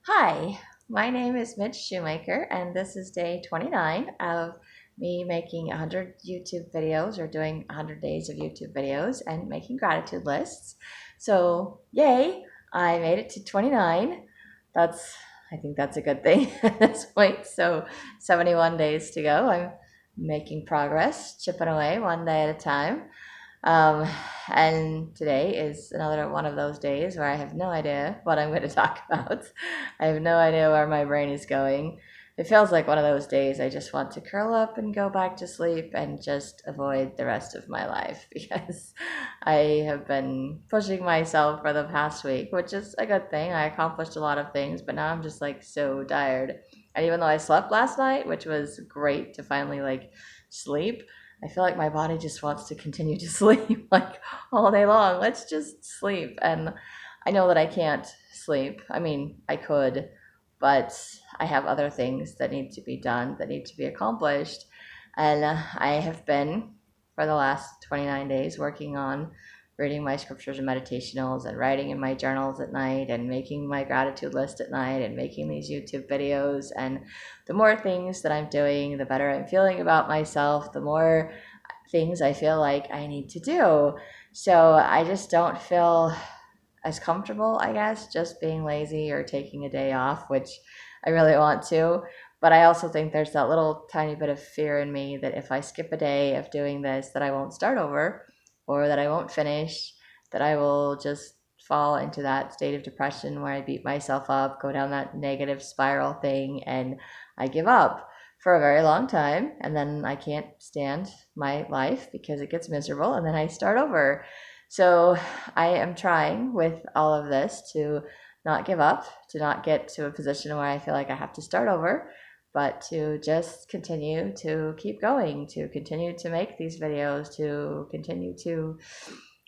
Hi, my name is Mitch Shoemaker, and this is day 29 of me making 100 YouTube videos or doing 100 days of YouTube videos and making gratitude lists. So, yay, I made it to 29. I think that's a good thing at this point. So, 71 days to go. I'm making progress, chipping away one day at a time. Um, and today is another one of those days where I have no idea what I'm going to talk about. I have no idea where my brain is going. It feels like one of those days I just want to curl up and go back to sleep and just avoid the rest of my life because I have been pushing myself for the past week, which is a good thing. I accomplished a lot of things, but now I'm just like so tired. And even though I slept last night, which was great to finally like sleep, I feel like my body just wants to continue to sleep like all day long. Let's just sleep. And I know that I can't sleep. I mean, I could, but I have other things that need to be done, that need to be accomplished. And I have been, for the last 29 days, working on reading my scriptures and meditationals and writing in my journals at night and making my gratitude list at night and making these YouTube videos. And the more things that I'm doing, the better I'm feeling about myself, the more things I feel like I need to do. So I just don't feel as comfortable, I guess, just being lazy or taking a day off, which I really want to. But I also think there's that little tiny bit of fear in me that if I skip a day of doing this, that I won't start over or that I won't finish, that I will just fall into that state of depression where I beat myself up, go down that negative spiral thing, and I give up for a very long time. And then I can't stand my life because it gets miserable, and then I start over. So I am trying with all of this to not give up, to not get to a position where I feel like I have to start over, but to just continue to keep going, to continue to make these videos, to continue to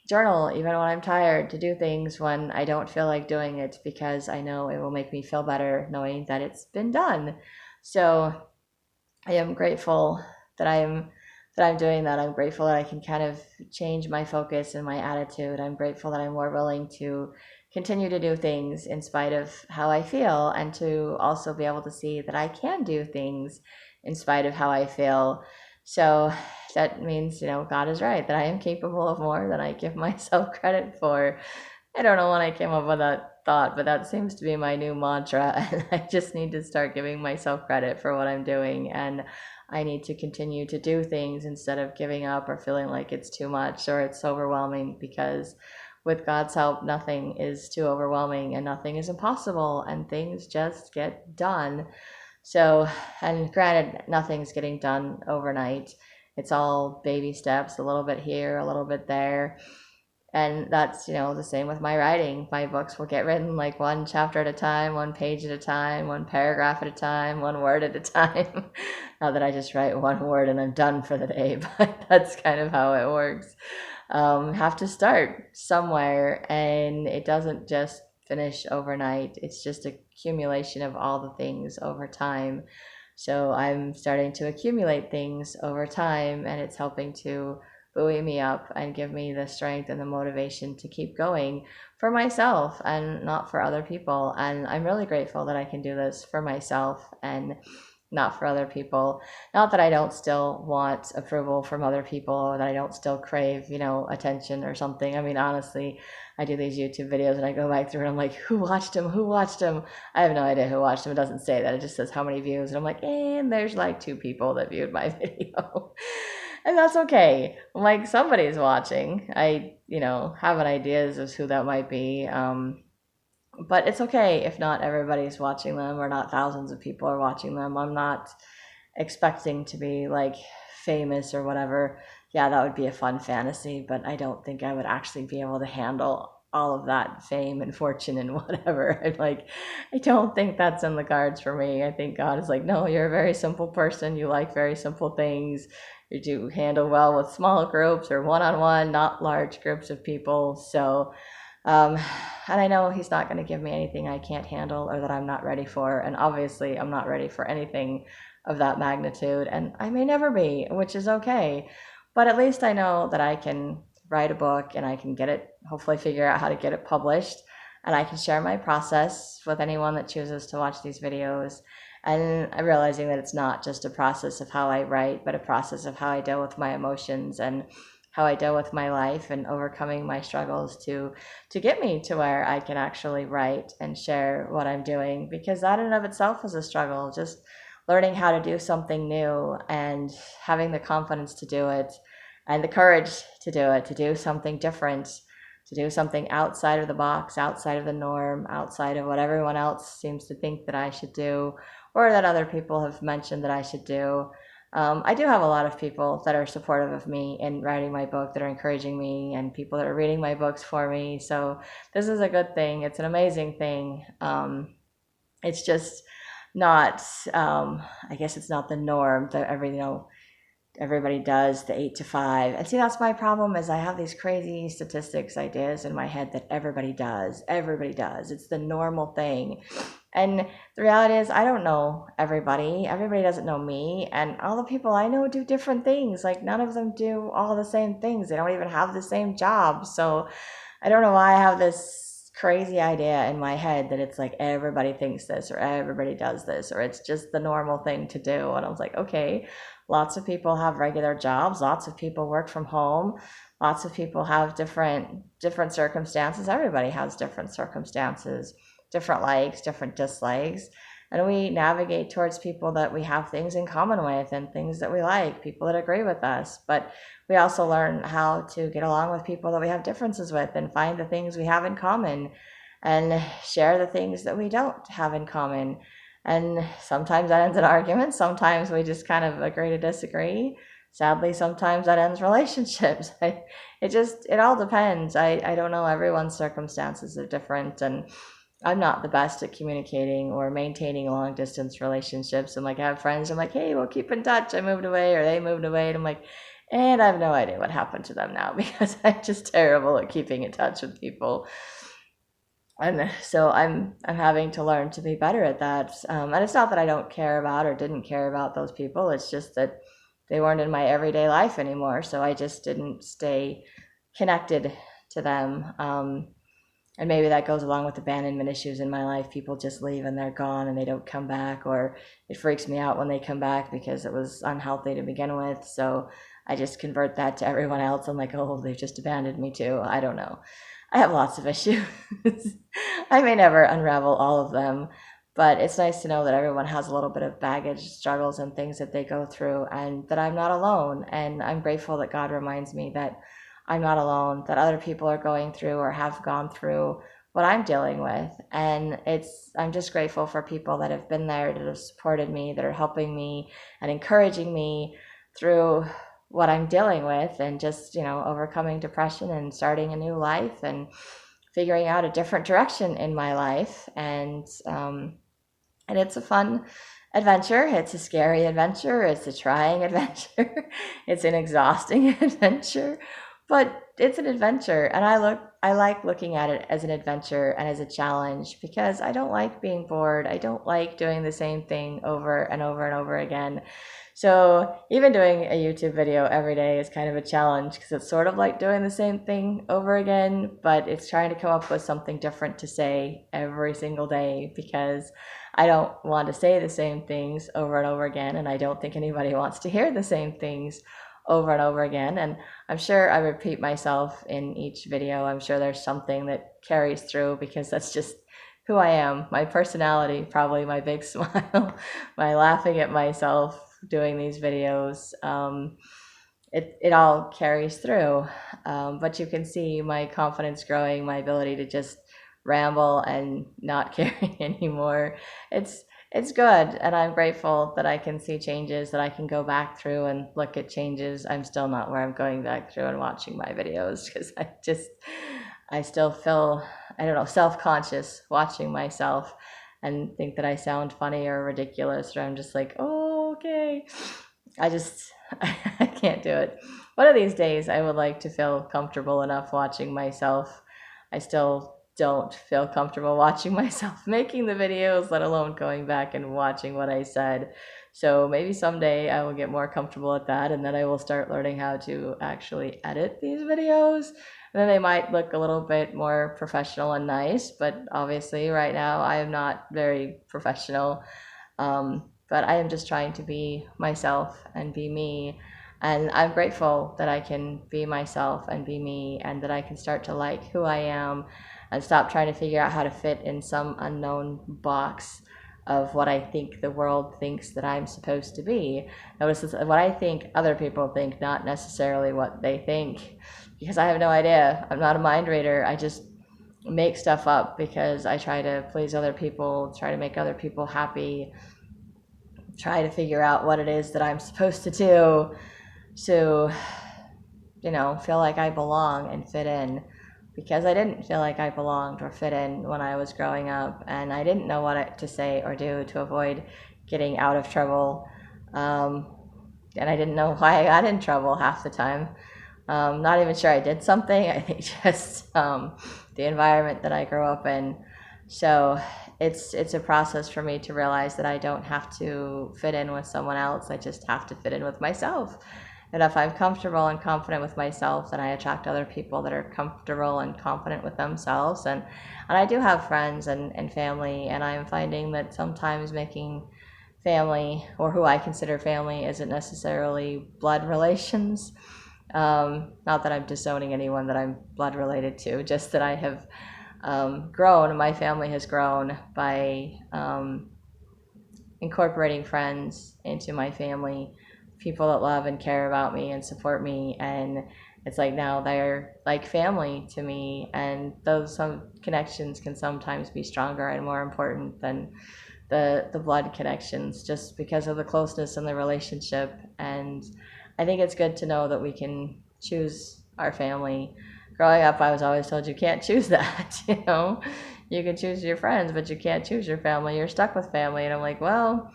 journal even when I'm tired, to do things when I don't feel like doing it because I know it will make me feel better knowing that it's been done. So I am grateful that I'm doing that. I'm grateful that I can kind of change my focus and my attitude. I'm grateful that I'm more willing to continue to do things in spite of how I feel and to also be able to see that I can do things in spite of how I feel. So that means, God is right, that I am capable of more than I give myself credit for. I don't know when I came up with that thought, but that seems to be my new mantra. And I just need to start giving myself credit for what I'm doing. And I need to continue to do things instead of giving up or feeling like it's too much or it's overwhelming because with God's help, nothing is too overwhelming and nothing is impossible and things just get done. So, and granted, nothing's getting done overnight. It's all baby steps, a little bit here, a little bit there. And that's, the same with my writing. My books will get written like one chapter at a time, one page at a time, one paragraph at a time, one word at a time. Not that I just write one word and I'm done for the day, but that's kind of how it works. Have to start somewhere, and it doesn't just finish overnight. It's just accumulation of all the things over time. So I'm starting to accumulate things over time, and it's helping to buoy me up and give me the strength and the motivation to keep going for myself and not for other people. And I'm really grateful that I can do this for myself and not for other people. Not that I don't still want approval from other people or that I don't still crave, attention or something. I mean, honestly, I do these YouTube videos and I go back through and I'm like, who watched them? Who watched them? I have no idea who watched them. It doesn't say that. It just says how many views. And I'm like, and there's like 2 people that viewed my video. And that's okay. I'm like, somebody's watching. I, have an idea as who that might be. But it's okay if not everybody's watching them or not thousands of people are watching them. I'm not expecting to be like famous or whatever. Yeah, that would be a fun fantasy, but I don't think I would actually be able to handle all of that fame and fortune and whatever. I don't think that's in the cards for me. I think God is like, no, you're a very simple person. You like very simple things. You do handle well with small groups or one-on-one, not large groups of people. So um, and I know he's not going to give me anything I can't handle or that I'm not ready for. And obviously, I'm not ready for anything of that magnitude. And I may never be, which is okay. But at least I know that I can write a book and I can get it, hopefully, figure out how to get it published. and I can share my process with anyone that chooses to watch these videos. And I'm realizing that it's not just a process of how I write, but a process of how I deal with my emotions and how I deal with my life and overcoming my struggles to get me to where I can actually write and share what I'm doing, because that in and of itself is a struggle. Just learning how to do something new and having the confidence to do it and the courage to do it, to do something different, to do something outside of the box, outside of the norm, outside of what everyone else seems to think that I should do or that other people have mentioned that I should do. I do have a lot of people that are supportive of me in writing my book, that are encouraging me, and people that are reading my books for me. So this is a good thing. It's an amazing thing. It's just not, I guess it's not the norm that everybody does the 8 to 5. And see, that's my problem, is I have these crazy statistics ideas in my head that everybody does. It's the normal thing. And the reality is, I don't know everybody. Everybody doesn't know me. And all the people I know do different things. Like, none of them do all the same things. They don't even have the same job. So I don't know why I have this crazy idea in my head that it's like everybody thinks this or everybody does this or it's just the normal thing to do. And I was like, okay, lots of people have regular jobs. Lots of people work from home. Lots of people have different circumstances. Everybody has different circumstances, different likes, different dislikes, and we navigate towards people that we have things in common with and things that we like, people that agree with us. But we also learn how to get along with people that we have differences with and find the things we have in common and share the things that we don't have in common. And sometimes that ends in arguments. Sometimes we just kind of agree to disagree. Sadly, sometimes that ends relationships. It all depends. I don't know. Everyone's circumstances are different, and I'm not the best at communicating or maintaining long distance relationships. And like, I have friends, I'm like, hey, we'll keep in touch. I moved away, or they moved away. And I'm like, and I have no idea what happened to them now because I'm just terrible at keeping in touch with people. And so I'm having to learn to be better at that. And it's not that I don't care about or didn't care about those people. It's just that they weren't in my everyday life anymore. So I just didn't stay connected to them. And maybe that goes along with abandonment issues in my life. People just leave and they're gone and they don't come back, or it freaks me out when they come back because it was unhealthy to begin with. So I just convert that to everyone else. I'm like, oh, they've just abandoned me too. I don't know. I have lots of issues. I may never unravel all of them, but it's nice to know that everyone has a little bit of baggage, struggles, and things that they go through, and that I'm not alone. And I'm grateful that God reminds me that I'm not alone, that other people are going through or have gone through what I'm dealing with. And I'm just grateful for people that have been there, that have supported me, that are helping me and encouraging me through what I'm dealing with, and just, overcoming depression and starting a new life and figuring out a different direction in my life. And it's a fun adventure. It's a scary adventure. It's a trying adventure. It's an exhausting adventure, but it's an adventure. And I like looking at it as an adventure and as a challenge, because I don't like being bored. I don't like doing the same thing over and over and over again. So even doing a YouTube video every day is kind of a challenge, because it's sort of like doing the same thing over again, but it's trying to come up with something different to say every single day, because I don't want to say the same things over and over again, and I don't think anybody wants to hear the same things over and over again. And I'm sure I repeat myself in each video. I'm sure there's something that carries through, because that's just who I am. My personality, probably my big smile, my laughing at myself doing these videos. It all carries through. But you can see my confidence growing, my ability to just ramble and not caring anymore. It's good, and I'm grateful that I can see changes, that I can go back through and look at changes. I'm still not where I'm going back through and watching my videos, because I still feel, I don't know, self-conscious watching myself and think that I sound funny or ridiculous, or I'm just like, oh, okay. I can't do it. One of these days I would like to feel comfortable enough watching myself. I still don't feel comfortable watching myself making the videos, let alone going back and watching what I said. So maybe someday I will get more comfortable at that, and then I will start learning how to actually edit these videos. then they might look a little bit more professional and nice, but obviously right now I am not very professional. But I am just trying to be myself and be me. And I'm grateful that I can be myself and be me, and that I can start to like who I am and stop trying to figure out how to fit in some unknown box of what I think the world thinks that I'm supposed to be. Notice this, what I think other people think, not necessarily what they think, because I have no idea. I'm not a mind reader. I just make stuff up because I try to please other people, try to make other people happy, try to figure out what it is that I'm supposed to do to, feel like I belong and fit in, because I didn't feel like I belonged or fit in when I was growing up, and I didn't know what to say or do to avoid getting out of trouble. And I didn't know why I got in trouble half the time. Not even sure I did something. I think just the environment that I grew up in. So it's a process for me to realize that I don't have to fit in with someone else. I just have to fit in with myself. And if I'm comfortable and confident with myself, then I attract other people that are comfortable and confident with themselves. And I do have friends and family, and I'm finding that sometimes making family, or who I consider family, isn't necessarily blood relations. Not that I'm disowning anyone that I'm blood related to, just that I have grown, my family has grown by incorporating friends into my family, people that love and care about me and support me, and it's like now they're like family to me, and those some connections can sometimes be stronger and more important than the blood connections, just because of the closeness in the relationship. And I think it's good to know that we can choose our family. Growing up, I was always told you can't choose that. You can choose your friends, but you can't choose your family. You're stuck with family. And I'm like, well,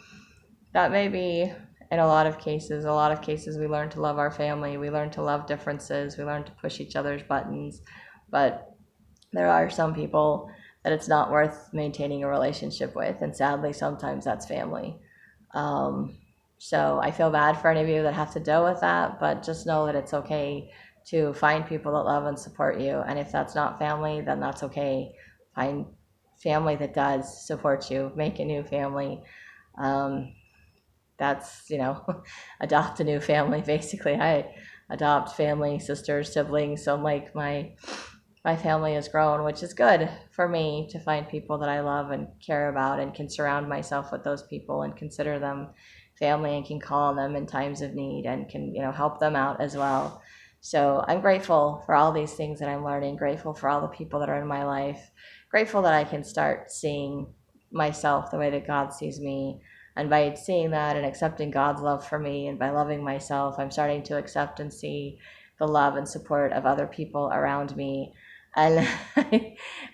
that may be in a lot of cases. A lot of cases we learn to love our family. We learn to love differences. We learn to push each other's buttons. But there are some people that it's not worth maintaining a relationship with. And sadly, sometimes that's family. So I feel bad for any of you that have to deal with that, but just know that it's okay to find people that love and support you. And if that's not family, then that's okay. Find family that does support you. Make a new family. That's, adopt a new family. Basically, I adopt family, sisters, siblings. So like my family has grown, which is good for me to find people that I love and care about, and can surround myself with those people and consider them family, and can call on them in times of need, and can help them out as well. So I'm grateful for all these things that I'm learning, grateful for all the people that are in my life, grateful that I can start seeing myself the way that God sees me. And by seeing that and accepting God's love for me, and by loving myself, I'm starting to accept and see the love and support of other people around me. And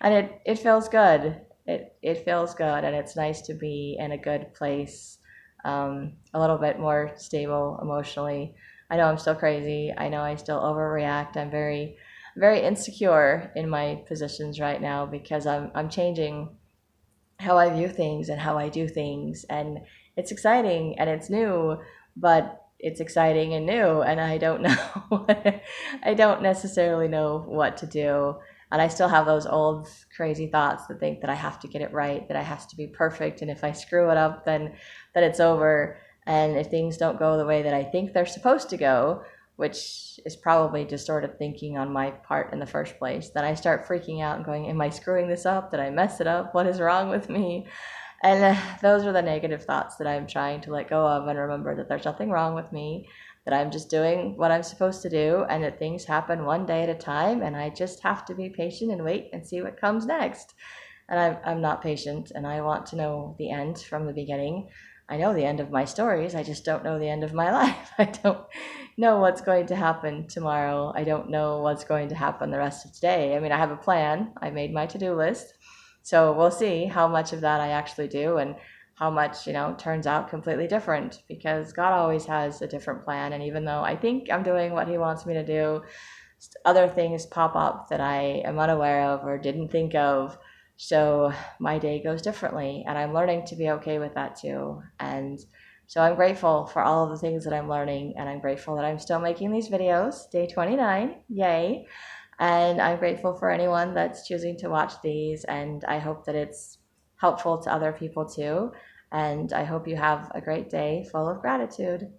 and it feels good. It feels good, and it's nice to be in a good place, a little bit more stable emotionally. I know I'm still crazy. I know I still overreact. I'm very, very insecure in my positions right now, because I'm changing how I view things and how I do things, and it's exciting and it's new, but it's exciting and new, and I don't know. I don't necessarily know what to do. And I still have those old crazy thoughts that think that I have to get it right, that I have to be perfect, and if I screw it up, then it's over. And if things don't go the way that I think they're supposed to go, which is probably distorted thinking on my part in the first place, then I start freaking out and going, am I screwing this up? Did I mess it up? What is wrong with me? And those are the negative thoughts that I'm trying to let go of, and remember that there's nothing wrong with me, that I'm just doing what I'm supposed to do, and that things happen one day at a time, and I just have to be patient and wait and see what comes next. And I'm not patient, and I want to know the end from the beginning. I know the end of my stories, I just don't know the end of my life. I don't know what's going to happen tomorrow. I don't know what's going to happen the rest of today. I mean, I have a plan. I made my to-do list. So we'll see how much of that I actually do, and how much, turns out completely different, because God always has a different plan. And even though I think I'm doing what He wants me to do, other things pop up that I am unaware of or didn't think of. So my day goes differently, and I'm learning to be okay with that too. And so I'm grateful for all of the things that I'm learning, and I'm grateful that I'm still making these videos. Day 29, yay. And I'm grateful for anyone that's choosing to watch these, and I hope that it's helpful to other people too. And I hope you have a great day full of gratitude.